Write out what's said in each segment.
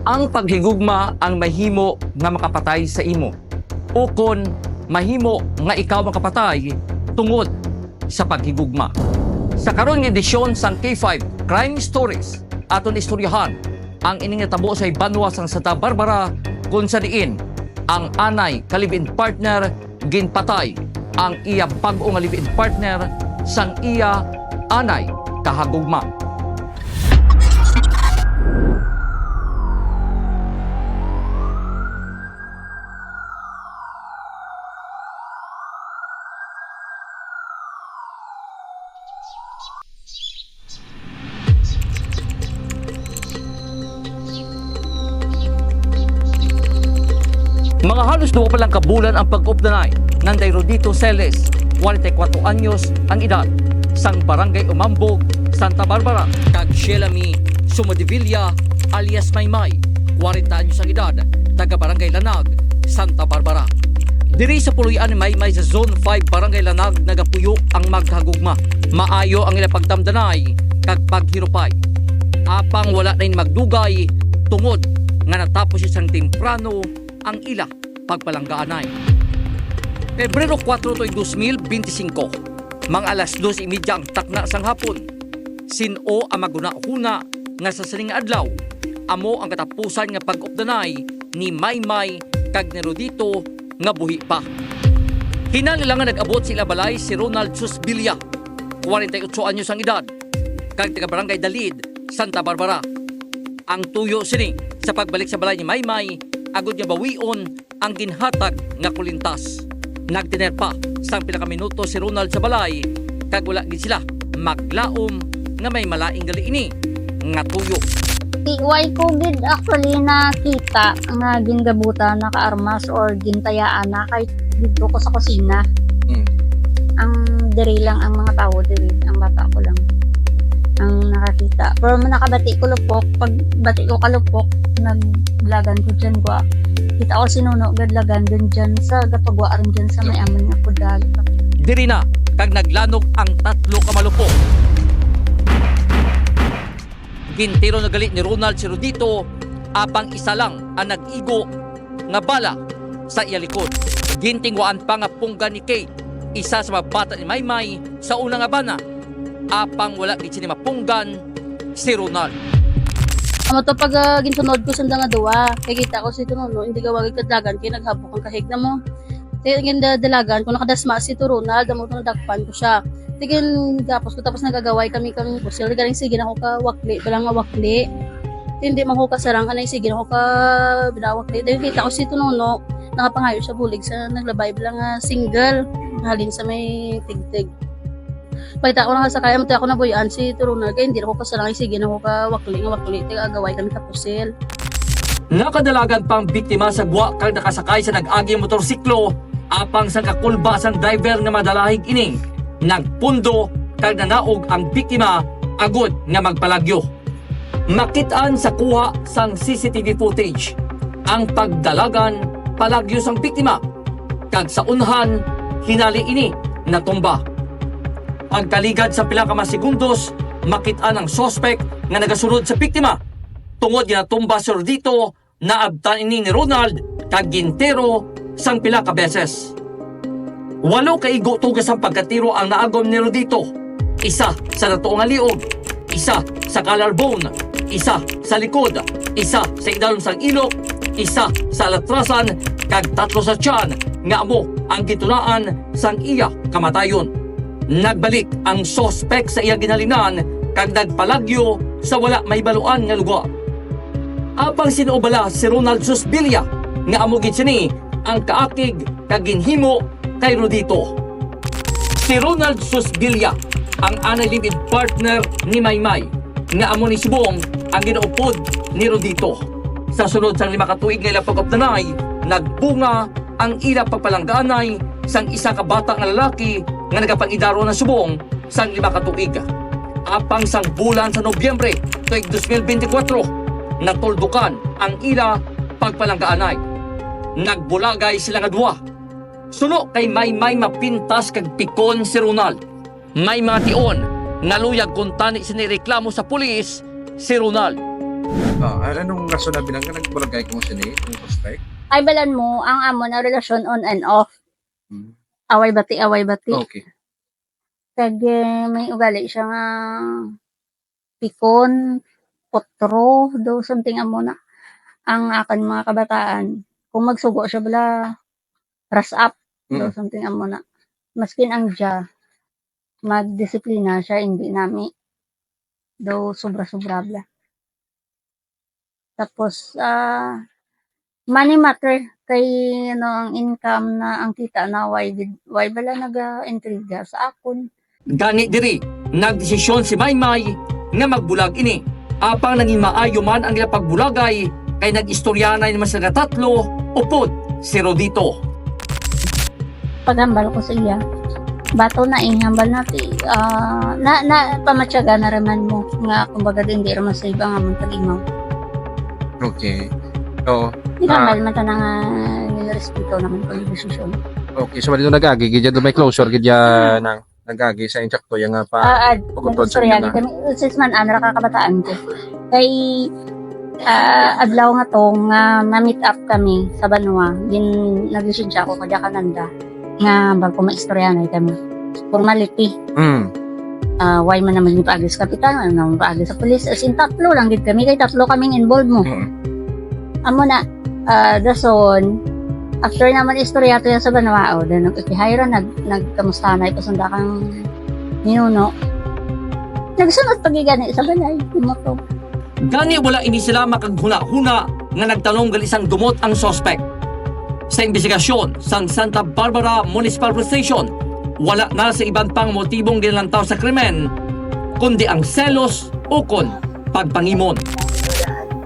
ang paghigugma ang mahimo nga makapatay sa imo. O kon mahimo nga ikaw makapatay tungod sa paghigugma. Sa karon nga edisyon sang K5 Crime Stories, aton istoryahan ang ining natabo sa Banwa sang Santa Barbara kung sa diin ang anay ka-live-in partner ginpatay ang iya bag-o nga live-in partner sang iya anay kahagugma. Mga halos 2 pa lang kabulan ang pag-updanay ng Rodito Celes, 44 anyos ang edad, sang barangay Umambog, Santa Barbara. Kag Shelami Sumodivilla alias Maymay, 40 anyos ang edad, taga barangay Lanag, Santa Barbara. Diri sa puluyan ni Maymay sa Zone 5 Barangay Lanag nagapuyo ang maghagugma. Maayo ang ila pagdamdanay kag paghirupay. Apang wala na magdugay tungod nga natapos isang temprano ang ila pagpalanggaanay. Pebrero 4 to'y 2025, mga alas 2:30 ang takna sang hapon. Sino ang maguna-una nga sa sining adlaw, amo ang katapusan nga pag-updanay ni Maymay kag ni Rodito nga buhi pa. Kinahanglan nga nag-abot sila balay si Ronald Susbilia, 48 anyos ang edad, kag taga barangay Dalid, Santa Barbara. Ang tuyo sini sa pagbalik sa balay ni Maymay agud nga bawion ang ginhatag nga kulintas. Nagtiner pa sang pila ka minuto si Ronald sa balay kag wala gid sila maglaom nga may malaing gali ini nga tuyo. Iway ko gid actually nakita nga gingabutan na kaarmas or gintayaan na kay dito ko sa kusina. Ang diri lang ang mga tao diri, ang bata ko lang ang nakakita. Pero nakabati ko lupok, pag bati ko kalupok, naglagan ko dyan gwa. Kita ko sinuno, gadlagan dyan sa gapagwa rin dyan sa may amin nga pudag. Diri na, kag naglanog ang 3 ka malupok. Gintiro na galit ni Ronald si Rodito, apang isa lang ang nag-igo nga bala sa iya likod. Gintingwaan pa nga pungga ni Kate, isa sa mga bata ni Maymay sa unang abana. Apang wala gid sini mapunggan si Ronald. Amo to pag ginsunod ko sanda nga duwa, kay kita ko si Tununo, hindi ka wagig kadlagan kay naghapok ang kahig na mo. Kaya dalagan ko nakadasma si Ronald, amo to nadakpan ko siya. Tigil tapos nagagaway kami pusil galing sige na ko ka wakli, bilang nga wakli. Hindi man ko kasarang anay sige na ko ka binawakli. Dahil kita ko si Tununo, nakapangayo sa bulig sa naglabay bilang nga single, halin sa may tigtig. Pagkita ko na kasakaya, mataya ko na buyan si Turunal, kaya hindi na ko kasarang sige na ko ka wakli, tiga agaway kami kapusil. Nakadalagan pang biktima sa gwa kag nakasakay sa nag-agi motorsiklo, apang sa kakulba sang driver nga madalahig ining nagpundo kag nanaog ang biktima agud nga magpalagyo. Makitaan sa kuha sang CCTV footage ang pagdalagan palagyo sang biktima kag sa unhan hinali ini natumba. Pagkaligad sa pila ka mga segundos, makita ng sospek nga nagasunod sa biktima. Tungod nga natumba si Rodito, naabtan ini ni Ronald kag gintero sang pila ka beses. 8 kaigo tugas ang pagkatiro ang naagom ni Rodito. Isa sa natuong nga liog, isa sa collarbone, isa sa likod, isa sa idalom sang ilok, isa sa latrasan kag 3 sa tiyan nga amo ang gitunaan sang iya kamatayon. Nagbalik ang sospek sa iya ginhalinan kag nagpalagyo sa wala may baluan nga lugar. Apang sinuubala si Ronald Susbilia nga amo gid sini ang kaakig kag ginhimo kay Rodito. Si Ronald Susbilia ang anay live-in partner ni Maymay nga amo ni subong ang ginaupod ni Rodito. Sa sunod sang 5 ka tuig nga ilang pag-updanay, nagbunga ang ila pagpalangganay sang isa ka bata nga lalaki nga nagapangidaro na subong sang 5 ka tuig. Apang sang bulan sa Nobyembre tuig 2024, natuldukan ang ila pagpalanggaanay. Nagbulagay sila nga duwa. Suno kay Maymay mapintas kag pikon si Ronald. May mga tion naluyag kung tani sinireklamo sa pulis si Ronald. Anong rason na binang nagbarangay ko mo sini? Kung strike? Ay balan mo, ang amo na relasyon on and off. Hmm. Away bati. Okay. Kag may ugali siya nga pikon, potro, do something amo na. Ang akan mga kabataan, kung magsugo siya bala, ras up, do something amo na. Maskin ang siya, magdisiplina siya, hindi nami. Do sobra-sobra bla. Tapos, money matter kay ang income na ang kita na why bala nag-intriga sa akon. Gani diri, nagdesisyon si Maymay nga magbulag ini. Apang nanging maayo man ang ilang pagbulagay, kay nag-istoryanay naman sila tatlo, upod si Rodito. Paghambal ko sa iya, bato na hambal natin, na pamatyaga na raman mo, nga kumbaga hindi raman sa iba nga mong tag-imaw. Okay. Oo. Hambal man ta na nga nirespeto naman ko yung desisyon. Okay, so dito nagagi gid do may closure gid ya nang nagagi sa insakto yang nga pa pagutod sa Nag-istorya inyo kami, 6 man nakakabataan ko. Kay adlaw nga to nga na-meet up kami sa Banwa, nag-lisensya ako kada Kananda nga bago maistorya na kami. Formality. Why man naman yung paagis kapitan, ano paagis sa pulis, as in tatlo lang gid kami, kay tatlo kaming involved mo. Amo na, dason, after naman istorya to yan sa Banwa, then nag-ikihayra, nagkamusta na, ipasunda kang ninuno. Nagsunod pagigani sa balay, yung moto. Gani wala ini sila makaghuna-huna nga nagtanong gal isang dumot ang suspect. Sa investigasyon sa Santa Barbara Municipal Police Station, wala na sa ibang pang motibong ginlantaw sa krimen, kundi ang selos o kon pagpangimon.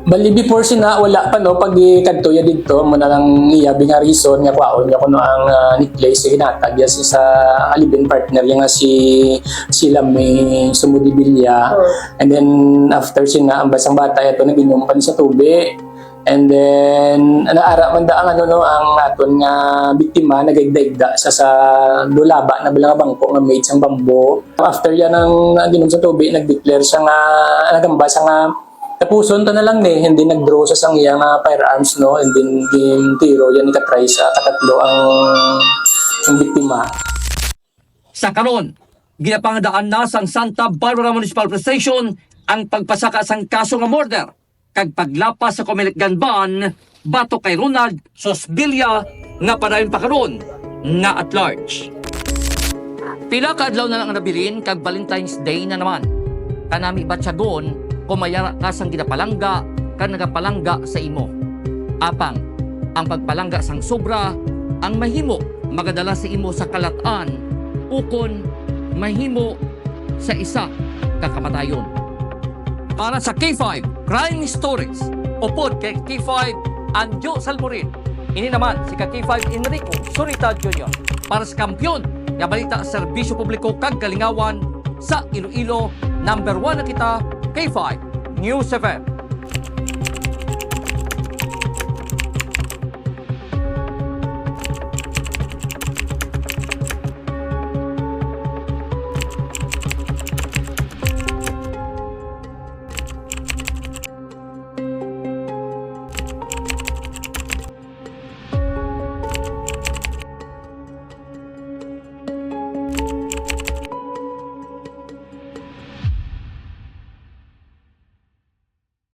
Bali before sina wala pa no pag kadtuya didto mo na lang iya nga reason nga kwaon nga kuno ang place sa hinatag ya sa alibin partner nga sila may sumudibilya and then after sina ang basang bata ito naginom pa sa tubig and then naara man da ang ang aton nga biktima nagagdaigda sa dulaba na bala bangko nga made sang bambo after yan ang ginom sa tubig nagdeclare siya nga nagamba sa nga tapuson ta na lang hindi nag-draw sa sang iya nga firearms no and then tiro yan ikatry sa katatlo ang biktima. Sa karon, ginapangdaan na sang Santa Barbara Municipal Police Station ang pagpasaka sang kaso nga murder kag paglapas sa Comelec Ganban bato kay Ronald Sosbilia nga padayon pa karon nga at large. Pila ka adlaw na lang ang nabilin kag Valentine's Day na naman. Kanami batyagon kumayara ka sang ginapalangga kag nagapalangga sa imo. Apang ang pagpalangga sang sobra ang mahimo magadala sa imo sa kalatan ukon mahimo sa isa kakamatayon. Para sa K5 Crime Stories, upod kay K5 Anjo Salmorin. Ini naman si K5 Enrico Surita Jr. para sa kampyon nga balita sa serbisyo publiko kag kalingawan sa Iloilo, number 1 na kita, K5 News FM.